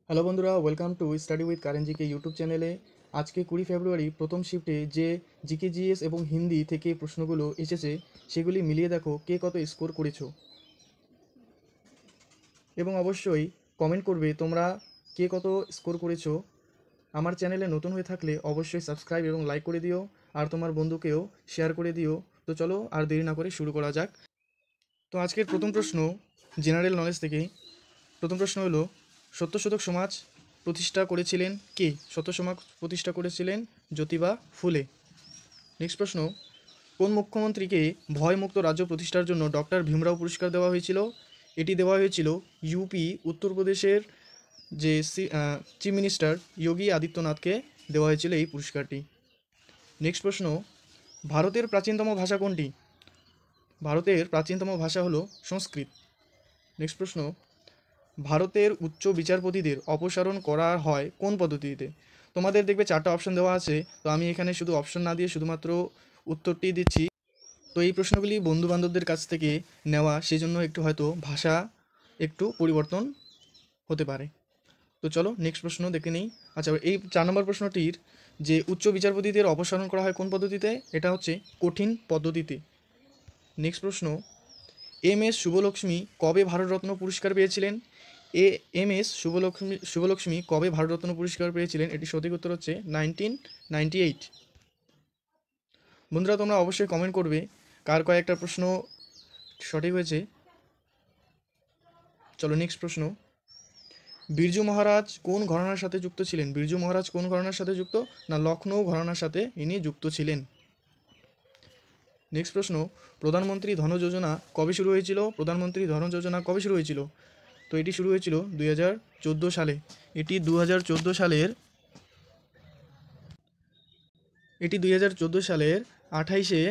Hello বন্ধুরা, welcome to study with current GK YouTube চ্যানেলে। আজকে 20 ফেব্রুয়ারি প্রথম শিফটে যে জিকে জিএস এবং হিন্দি থেকে প্রশ্নগুলো এসেছে সেগুলি মিলিয়ে দেখো কে কত স্কোর করেছো। এবং অবশ্যই কমেন্ট করবে তোমরা কে কত স্কোর করেছো। আমার চ্যানেলে নতুন হয়ে থাকলে অবশ্যই সাবস্ক্রাইব এবং লাইক করে দিও, আর তোমার বন্ধুকেও শেয়ার করে দিও। তো চলো আর দেরি না করে শুরু করা যাক। তো আজকের প্রথম প্রশ্ন জেনারেল নলেজ থেকে। প্রথম প্রশ্ন হলো, সত্যশোধক সমাজ প্রতিষ্ঠা করেছিলেন কে? সত্যসমাজ প্রতিষ্ঠা করেছিলেন জ্যোতিবা ফুলে। নেক্সট প্রশ্ন, কোন মুখ্যমন্ত্রীকে ভয়মুক্ত রাজ্য প্রতিষ্ঠার জন্য ডক্টর ভীমরাও পুরস্কার দেওয়া হয়েছিল? এটি দেওয়া হয়েছিল ইউপি উত্তরপ্রদেশের যে চিফ মিনিস্টার যোগী আদিত্যনাথকে দেওয়া হয়েছিল এই পুরস্কারটি। নেক্সট প্রশ্ন, ভারতের প্রাচীনতম ভাষা কোনটি? ভারতের প্রাচীনতম ভাষা হলো সংস্কৃত। নেক্সট প্রশ্ন, ভারতের উচ্চ বিচারপতিদের অপসারণ করা হয় কোন পদ্ধতিতে? তোমাদের দেখবে 4টা অপশন দেওয়া আছে, তো আমি এখানে শুধু অপশন না দিয়ে শুধুমাত্র উত্তরটি দিচ্ছি। তো এই প্রশ্নগুলি বন্ধু বান্ধবদের কাছ থেকে নেওয়া, সেই জন্য একটু হয়তো ভাষা একটু পরিবর্তন হতে পারে। তো চলো নেক্সট প্রশ্ন দেখে নিই। আচ্ছা, এই 4 নম্বর প্রশ্নটির যে উচ্চ বিচারপতিদের অপসারণ করা হয় কোন পদ্ধতিতে, এটা হচ্ছে কঠিন পদ্ধতিতে। নেক্সট প্রশ্ন, এম এস শুভলক্ষ্মী কবে ভারতরত্ন পুরস্কার পেয়েছিলেন? এম এস শুভলক্ষ্মী কবে ভারতরত্ন পুরস্কার পেয়েছিলেন? এটি সঠিক উত্তর হচ্ছে 1998। বন্ধুরা তোমরা অবশ্যই কমেন্ট করবে কার কয়েকটা প্রশ্ন সঠিক হয়েছে। চলো নেক্সট প্রশ্ন, বিরজু মহারাজ কোন ঘরানার সাথে যুক্ত ছিলেন? বিরজু মহারাজ কোন ঘরানার সাথে যুক্ত? না, লখনৌ ঘরানার সাথে ইনি যুক্ত ছিলেন। নেক্সট প্রশ্ন, প্রধানমন্ত্রী ধন যোজনা কবে শুরু হয়েছিল? প্রধানমন্ত্রী ধন যোজনা কবে শুরু হয়েছিল? তো এটি শুরু হয়েছিল 2014 সালে। এটি 2014 সালের 28শে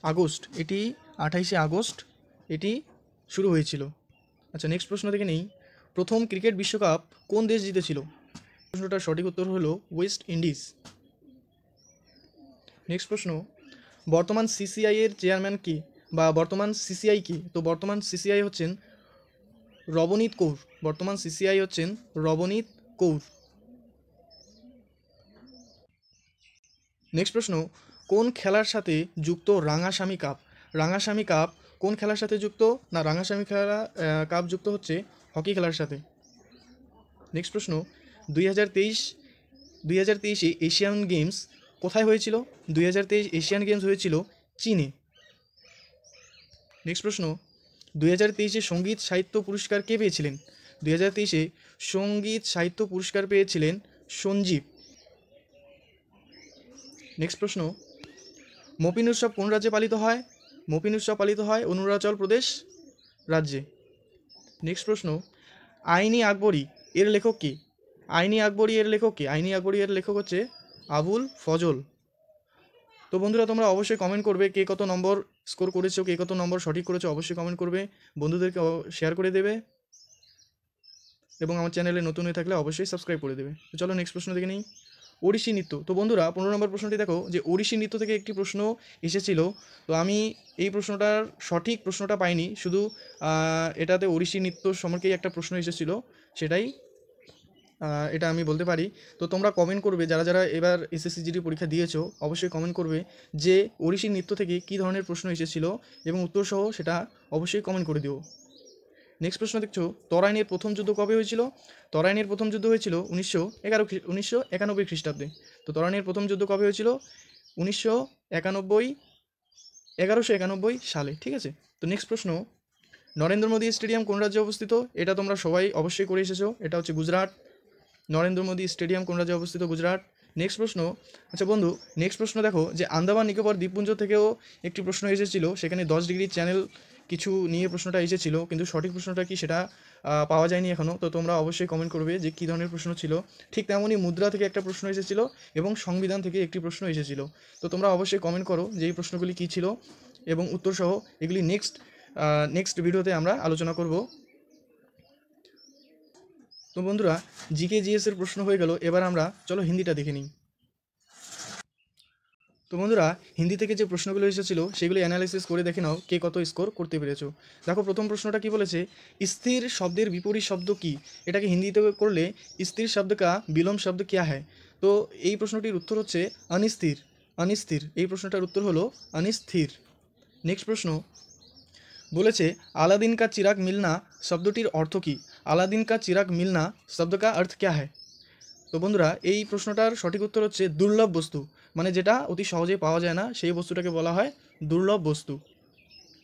আগস্ট, এটি 28শে আগস্ট এটি শুরু হয়েছিল। আচ্ছা, নেক্সট প্রশ্ন থেকে নেই, প্রথম ক্রিকেট বিশ্বকাপ কোন দেশ জিতেছিল? প্রশ্নটার সঠিক উত্তর হলো ওয়েস্ট ইন্ডিজ। নেক্সট প্রশ্ন, বর্তমান সিসিআই এর চেয়ারম্যান কি, বা বর্তমান সিসিআই কি? তো বর্তমান সিসিআই হচ্ছেন রবনীত কৌর। বর্তমান সিসিআই হচ্ছেন রবনীত কৌর। নেক্সট প্রশ্ন, কোন খেলার সাথে যুক্ত রাঙাস্বামী কাপ? রাঙাস্বামী কাপ কোন খেলার সাথে যুক্ত? না, রাঙাস্বামী খেলা কাপ যুক্ত হচ্ছে হকি খেলার সাথে। নেক্সট প্রশ্ন, 2023 এশিয়ান গেমস কোথায় হয়েছিল? 2023 এশিয়ান গেমস হয়েছিল চীনে। নেক্সট প্রশ্ন, 2023 সঙ্গীত সাহিত্য পুরস্কার কে পেয়েছিলেন? 2023 সঙ্গীত সাহিত্য পুরস্কার পেয়েছিলেন সঞ্জীব। নেক্সট প্রশ্ন, মপিন উৎসব কোন রাজ্যে পালিত হয়? মপিন উৎসব পালিত হয় অরুণাচল প্রদেশ রাজ্যে। নেক্সট প্রশ্ন, আইনি আকবরী এর লেখক কে? আইনি আকবরী এর লেখক কে? আইনি আকবরী এর লেখক হচ্ছে আবুল ফজল। তো বন্ধুরা তোমরা অবশ্যই কমেন্ট করবে কে কত নম্বর স্কোর করেছো, কে কত নম্বর সঠিক করেছো, অবশ্যই কমেন্ট করবে, বন্ধুদেরকে শেয়ার করে দেবে, এবং আমার চ্যানেলে নতুন হয়ে থাকলে অবশ্যই সাবস্ক্রাইব করে দেবে। তো চলো নেক্সট প্রশ্ন দেখে নিই, ওড়িশি নৃত্য। তো বন্ধুরা 15 নম্বর প্রশ্নটি দেখো, যে ওড়িশি নৃত্য থেকে একটি প্রশ্ন এসেছিল। তো আমি এই প্রশ্নটার সঠিক প্রশ্নটা পাইনি, শুধু এটাতে ওড়িশি নৃত্য সম্পর্কেই একটা প্রশ্ন এসেছিল, সেটাই এটা আমি বলতে পারি। তো তোমরা কমেন্ট করবে, যারা যারা এবার এসএসসি জিডি পরীক্ষা দিয়েছো অবশ্যই কমেন্ট করবে যে ওড়িশি নৃত্য থেকে কী ধরনের প্রশ্ন এসেছিল এবং উত্তরসহ সেটা অবশ্যই কমেন্ট করে দিও। নেক্সট প্রশ্ন দেখছো, তরাইনের প্রথম যুদ্ধ কবে হয়েছিল? তরাইনের প্রথম যুদ্ধ হয়েছিল 1991 খ্রিস্টাব্দে। তো তরাইনের প্রথম যুদ্ধ কবে হয়েছিল? 1191 সালে, ঠিক আছে। তো নেক্সট প্রশ্ন, নরেন্দ্র মোদী স্টেডিয়াম কোন রাজ্যে অবস্থিত? এটা তোমরা সবাই অবশ্যই করে এসেছো, এটা হচ্ছে গুজরাট। নরেন্দ্র মোদী স্টেডিয়াম কোন রাজ্যে অবস্থিত? গুজরাট। নেক্সট প্রশ্ন, আচ্ছা বন্ধু নেক্সট প্রশ্ন দেখো, যে আন্দামান নিকোবর দ্বীপপুঞ্জ থেকেও একটি প্রশ্ন এসেছিল, সেখানে 10 ডিগ্রি চ্যানেল কিছু নিয়ে প্রশ্নটা এসেছিল, কিন্তু সঠিক প্রশ্নটা কি সেটা পাওয়া যায়নি এখনও। তো তোমরা অবশ্যই কমেন্ট করবে যে কী ধরনের প্রশ্ন ছিল। ঠিক তেমনই মুদ্রা থেকে একটা প্রশ্ন এসেছিল এবং সংবিধান থেকে একটি প্রশ্ন এসেছিল। তো তোমরা অবশ্যই কমেন্ট করো যে এই প্রশ্নগুলি কী ছিল এবং উত্তরসহ এগুলি নেক্সট ভিডিওতে আমরা আলোচনা করব। তো বন্ধুরা জিকে জিএস এর প্রশ্ন হয়ে গেল, এবার আমরা চলো হিন্দিটা দেখে নিই। তো বন্ধুরা, হিন্দি থেকে যে প্রশ্নগুলো এসেছিলো সেগুলি অ্যানালাইসিস করে দেখে নাও কে কত স্কোর করতে পেরেছো। দেখো প্রথম প্রশ্নটা কি বলেছে, স্থির শব্দের বিপরীত শব্দ কি। এটাকে হিন্দিতে করলে স্থির শব্দ কা বিলোম শব্দ ক্যা হ্যায়। তো এই প্রশ্নটির উত্তর হচ্ছে অনিস্থির। অনিস্থির, এই প্রশ্নটার উত্তর হলো অনিস্থির। নেক্সট প্রশ্ন বলেছে আলাদিন কা চিরাগ মিলনা শব্দটির অর্থ কী। আলাদিন কা চিরাগ মিলনা শব্দ কা অর্থ ক্যা হ্যায়। তো বন্ধুরা, এই প্রশ্নটার সঠিক উত্তর হচ্ছে দুর্লভ বস্তু, মানে যেটা অতি সহজে পাওয়া যায় না সেই বস্তুটাকে বলা হয় দুর্লভ বস্তু।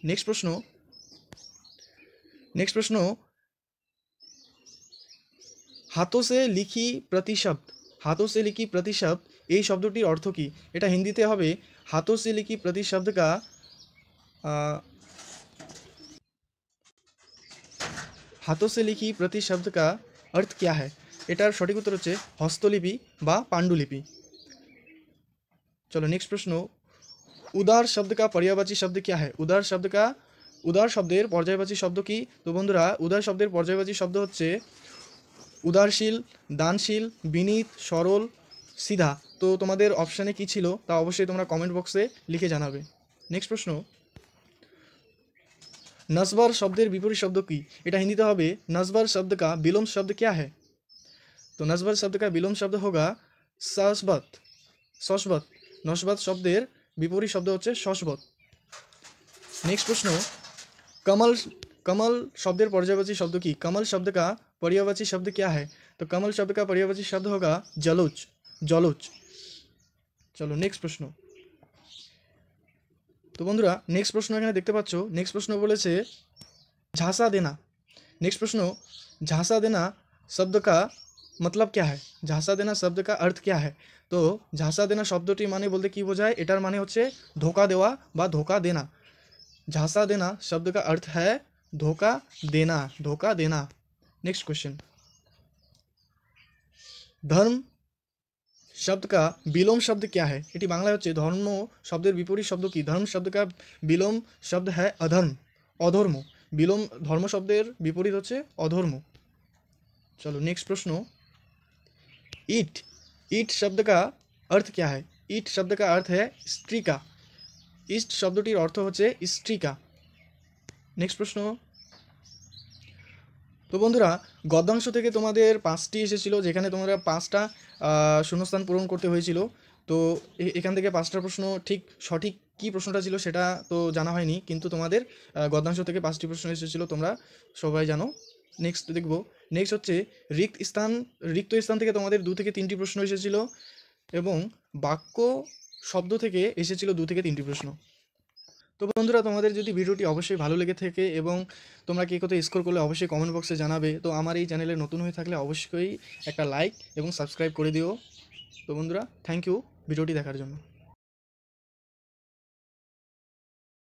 নেক্সট প্রশ্ন হাতোं से लिखी प्रतिशब्द। हाथों से लिखी प्रतिशब्द এই শব্দটির অর্থ কী। এটা হিন্দিতে হবে हाथों से लिखी प्रतिशब्द का हाथों से लिखी प्रतिशब्द का अर्थ क्या है। এটার সঠিক উত্তর হচ্ছে হস্তলিপি বা পাণ্ডুলিপি। चलो नेक्स्ट प्रश्न उदार शब्द का पर्यायवाची शब्द क्या है। उदार शब्देर पर्यायवाची शब्द की। तो बंधुरा उदार शब्देर पर्यायवाची शब्द होच्छे उदारशील, दानशील, विनीत, सरल, सीधा। तो तुम्हादेर अपशाने कि छिलो ता अवश्यई तोमरा कमेंट बक्से लिखे जानाबे। नेक्स्ट प्रश्न नस्बर शब्देर विपरीत शब्द की। एटा हिंदीते होबे नस्बर शब्द का विलोम शब्द क्या है। तो नस्बर शब्द का विलोम शब्द होगा सस्बत। सस्बत नस्बत शब्देर विपरीत शब्द होच्छे सस्बत। नेक्स्ट प्रश्न कमल कमल शब्देर पर्यायवाची शब्द की। कमल शब्द का पर्यायवाची शब्द क्या है। तो कमल शब्द का पर्यायवाची शब्द होगा जलोच। जलोच। चलो नेक्स्ट प्रश्न। तो बंधुरा नेक्स्ट प्रश्न एखाने देखते पाচ্ছ। नेक्स्ट प्रश्न बोलेছে झांसा देना। नेक्स्ट प्रश्न झांसा देना शब्द का मतलब क्या है। झांसा देना शब्द का अर्थ क्या है। तो झांसा देना शब्दटी माने बोलते कि बोझाय, एटार माने होच्छे धोका देवा बा धोका देना। झांसा देना शब्द का अर्थ है धोका देना। धोका देना। नेक्स्ट क्वेश्चन धर्म शब्द का विलोम शब्द क्या है। एटी बांगलाय होच्छे धर्म शब्देर विपरीत शब्द की। धर्म शब्द का विलोम शब्द है अधर्म। अधर्म विलोम धर्म शब्देर विपरीत होच्छे अधर्म। चलो नेक्स्ट प्रश्न ईट। ईट शब्द का अर्थ क्या है। ईट शब्द का अर्थ है स्त्रीका। ईस्ट शब्दটির अर्थ होच्छे स्त्रीका। नेक्स्ट प्रश्न तो बंधुरा गद्यांश থেকে তোমাদের 5টি এসেছিল যেখানে তোমরা 5টা শূন্যস্থান পূরণ করতে হয়েছিল। তো এখান থেকে 5টা প্রশ্ন ঠিক সঠিক কি প্রশ্নটা ছিল সেটা তো জানা হয়নি, কিন্তু তোমাদের গদ্যাংশ থেকে 5টি প্রশ্ন এসেছিল তোমরা সবাই জানো। নেক্সট দেখব। নেক্সট হচ্ছে রিক্ত স্থান থেকে তোমাদের 2 থেকে 3টি প্রশ্ন এসেছিল এবং বাক্য শব্দ থেকে এসেছিল 2 থেকে 3টি প্রশ্ন। তো বন্ধুরা, তোমাদের যদি ভিডিওটি অবশ্যই ভালো লেগে থাকে এবং তোমরা কে কত স্কোর করলে অবশ্যই কমেন্ট বক্সে জানাবে। তো আমার এই চ্যানেলে নতুন হয়ে থাকলে অবশ্যই একটা লাইক এবং সাবস্ক্রাইব করে দিও। তো বন্ধুরা, থ্যাংক ইউ ভিডিওটি দেখার জন্য।